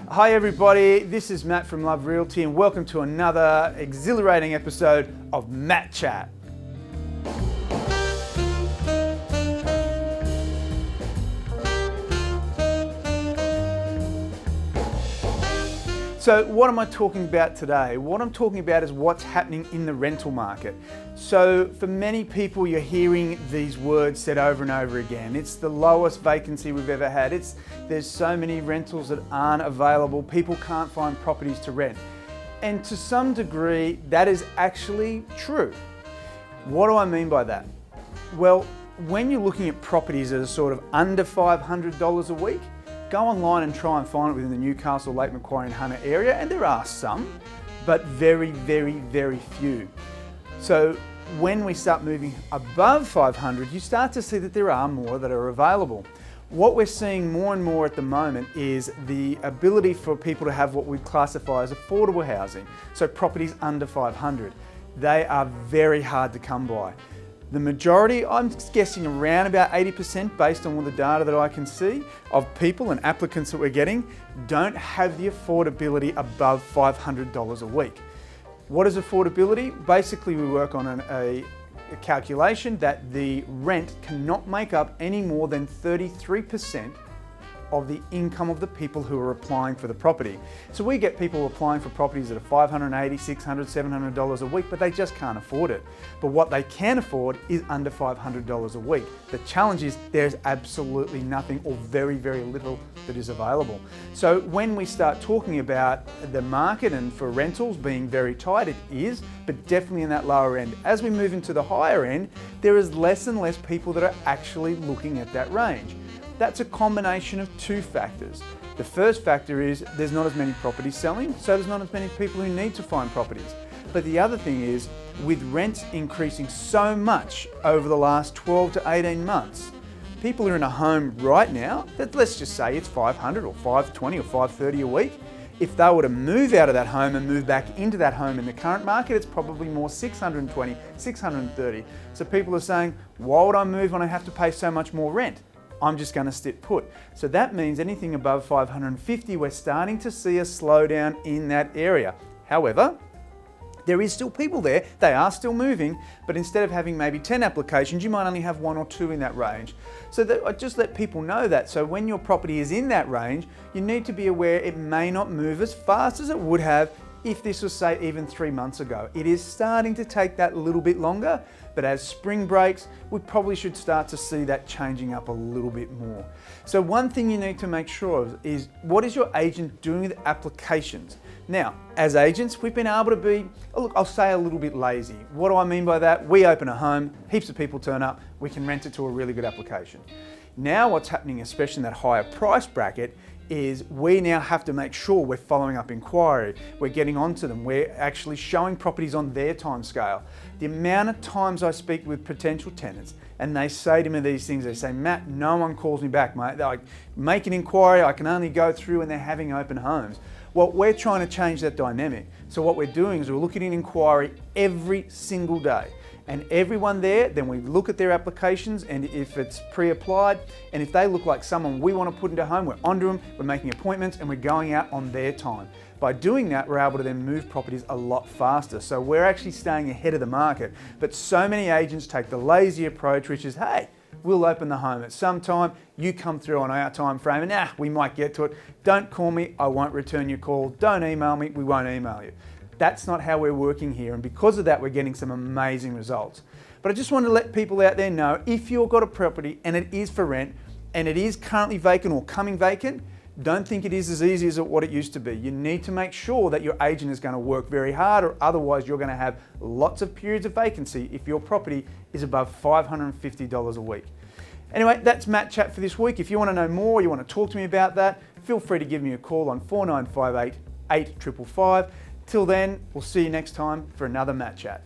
Hi everybody, this is Matt from Love Realty and welcome to another exhilarating episode of Matt Chat. So what am I talking about today? What I'm talking about is what's happening in the rental market. So for many people, you're hearing these words said over and over again. It's the lowest vacancy we've ever had. There's so many rentals that aren't available. People can't find properties to rent. And to some degree, that is actually true. What do I mean by that? Well, when you're looking at properties that are sort of under $500 a week, go online and try and find it within the Newcastle, Lake Macquarie and Hunter area, and there are some, but very, very, very few. So when we start moving above 500, you start to see that there are more that are available. What we're seeing more and more at the moment is the ability for people to have what we classify as affordable housing, so properties under 500. They are very hard to come by. The majority, I'm guessing around about 80% based on all the data that I can see, of people and applicants that we're getting don't have the affordability above $500 a week. What is affordability? Basically, we work on a calculation that the rent cannot make up any more than 33% of the income of the people who are applying for the property. So we get people applying for properties that are $580, $600, $700 a week, but they just can't afford it. But what they can afford is under $500 a week. The challenge is there's absolutely nothing or very, very little that is available. So when we start talking about the market and for rentals being very tight, it is, but definitely in that lower end. As we move into the higher end, there is less and less people that are actually looking at that range. That's a combination of two factors. The first factor is there's not as many properties selling, so there's not as many people who need to find properties. But the other thing is, with rents increasing so much over the last 12 to 18 months, people are in a home right now that, let's just say it's $500 or $520 or $530 a week. If they were to move out of that home and move back into that home in the current market, it's probably more $620, $630. So people are saying, why would I move when I have to pay so much more rent? I'm just going to sit put. So that means anything above 550, we're starting to see a slowdown in that area. However, there is still people there, they are still moving, but instead of having maybe 10 applications, you might only have 1 or 2 in that range. So I just let people know that. So when your property is in that range, you need to be aware it may not move as fast as it would have if this was, say, even 3 months ago. It is starting to take that little bit longer, but as spring breaks, we probably should start to see that changing up a little bit more. So one thing you need to make sure of is, what is your agent doing with applications? Now, as agents, we've been able to be, look, I'll say a little bit lazy. What do I mean by that? We open a home, heaps of people turn up, we can rent it to a really good application. Now what's happening, especially in that higher price bracket, is we now have to make sure we're following up inquiry, we're getting onto them, we're actually showing properties on their time scale. The amount of times I speak with potential tenants and they say to me these things, they say, Matt, no one calls me back, mate. They're like, make an inquiry, I can only go through when they're having open homes. Well, we're trying to change that dynamic. So what we're doing is we're looking at inquiry every single day. And everyone there, then we look at their applications, and if it's pre-applied, and if they look like someone we want to put into a home, we're onto them, we're making appointments, and we're going out on their time. By doing that, we're able to then move properties a lot faster. So we're actually staying ahead of the market. But so many agents take the lazy approach, which is, hey, we'll open the home at some time, you come through on our time frame, and we might get to it. Don't call me, I won't return your call. Don't email me, we won't email you. That's not how we're working here, and because of that, we're getting some amazing results. But I just want to let people out there know, if you've got a property and it is for rent, and it is currently vacant or coming vacant, don't think it is as easy as what it used to be. You need to make sure that your agent is going to work very hard, or otherwise you're going to have lots of periods of vacancy if your property is above $550 a week. Anyway, that's Matt Chat for this week. If you want to know more, you want to talk to me about that, feel free to give me a call on 4958 8555. Till then, we'll see you next time for another Matt Chat.